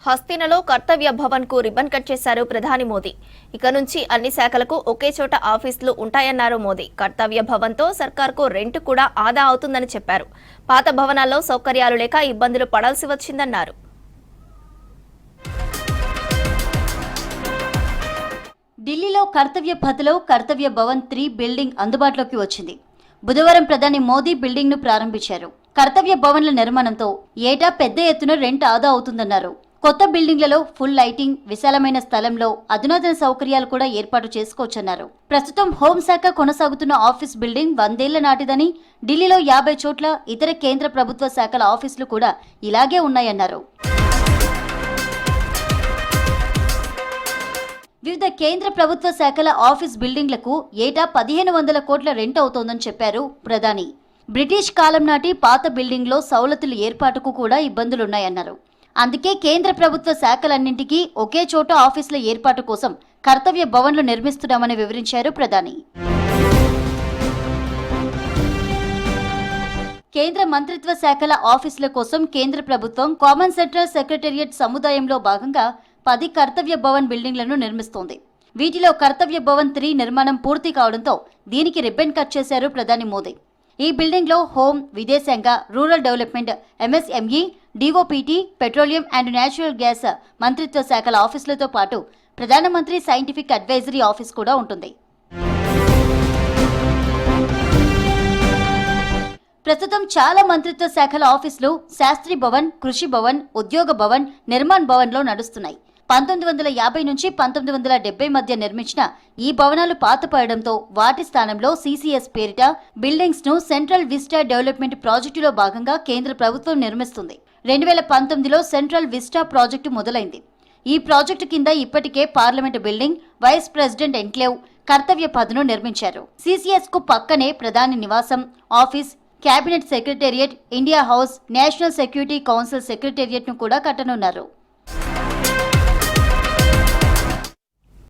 హస్తినలో కర్తవ్య భవన్ కు ribbon cut చేశారు ప్రధాని మోదీ. ఇక నుంచి అన్ని శాఖలకు ఒకే చోట ఆఫీసులు ఉంటాయన్నారు మోదీ. కర్తవ్య భవన్ తో సర్కార్కు రెంట్ కూడా ఆదా అవుతుందని చెప్పారు. పాత భవనాల్లో సౌకర్యాలు లేక ఇబ్బందులు పడాల్సి వచ్చిందన్నారు. ఢిల్లీలో కర్తవ్య పథ్లో కర్తవ్య భవన్ 3 బిల్డింగ్ అందుబాటులోకి వచ్చింది. బుధవారం ప్రధాని మోదీ బిల్డింగ్ ను ప్రారంభించారు. కర్తవ్య భవన్ల నిర్మాణంతో ఏటా పెద్ద ఎత్తున రెంట్ ఆదా అవుతుందన్నారు. కొత్త బిల్డింగ్లలో ఫుల్ లైటింగ్, విశాలమైన స్థలంలో అధునాతన సౌకర్యాలు కూడా ఏర్పాటు చేసుకోవచ్చన్నారు. ప్రస్తుతం హోంశాఖ కొనసాగుతున్న ఆఫీస్ బిల్డింగ్ 100 ఏళ్ల నాటిదని, ఢిల్లీలో 50 చోట్ల ఇతర కేంద్ర ప్రభుత్వ శాఖల ఆఫీసులు కూడా ఇలాగే ఉన్నాయన్నారు. వివిధ కేంద్ర ప్రభుత్వ శాఖల ఆఫీస్ బిల్డింగ్లకు ఏటా 1500 కోట్ల రెంట్ అవుతోందని చెప్పారు ప్రధాని. బ్రిటిష్ కాలం నాటి పాత బిల్డింగ్లో సౌలతుల ఏర్పాటుకు కూడా ఇబ్బందులున్నాయన్నారు. అందుకే కేంద్ర ప్రభుత్వ శాఖలన్నింటికీ ఒకే చోట ఆఫీసుల ఏర్పాటు కోసం కర్తవ్య భవన్లు నిర్మిస్తున్నామని వివరించారు ప్రధాని. కేంద్ర మంత్రిత్వ శాఖల ఆఫీసుల కోసం కేంద్ర ప్రభుత్వం కామన్ సెంట్రల్ సెక్రటేరియట్ సముదాయంలో భాగంగా 10 కర్తవ్య భవన్ బిల్డింగ్లను నిర్మిస్తోంది. వీటిలో కర్తవ్య భవన్ 3 నిర్మాణం పూర్తి కావడంతో దీనికి రిబ్బన్ కట్ చేశారు ప్రధాని మోదీ. ఈ బిల్డింగ్లో హోం, విదేశాంగ, rural development, MSME, DoPT, petroleum and natural gas మంత్రిత్వ శాఖల ఆఫీసులతో పాటు ప్రధానమంత్రి సైంటిఫిక్ అడ్వైజరీ ఆఫీస్ కూడా ఉంటుంది. ప్రస్తుతం చాలా మంత్రిత్వ శాఖల ఆఫీసులు శాస్త్రి భవన్, కృషి భవన్, ఉద్యోగ భవన్, నిర్మాణ్ భవన్లో నడుస్తున్నాయి. 1950 నుంచి 1970 మధ్య నిర్మించిన ఈ భవనాలు పాతపడడంతో వాటి స్థానంలో సిసిఎస్ పేరిట బిల్డింగ్స్ ను సెంట్రల్ విస్టా డెవలప్మెంట్ ప్రాజెక్టులో భాగంగా కేంద్ర ప్రభుత్వం నిర్మిస్తుంది. 2019లో సెంట్రల్ విస్టా ప్రాజెక్టు మొదలైంది. ఈ ప్రాజెక్టు కింద ఇప్పటికే parliament building, vice president enclave, Kartavya పథ్ను నిర్మించారు. సిసిఎస్ కు పక్కనే ప్రధాని నివాసం, office, cabinet secretariat, India House, national security council secretariat ను కూడా కట్టనున్నారు.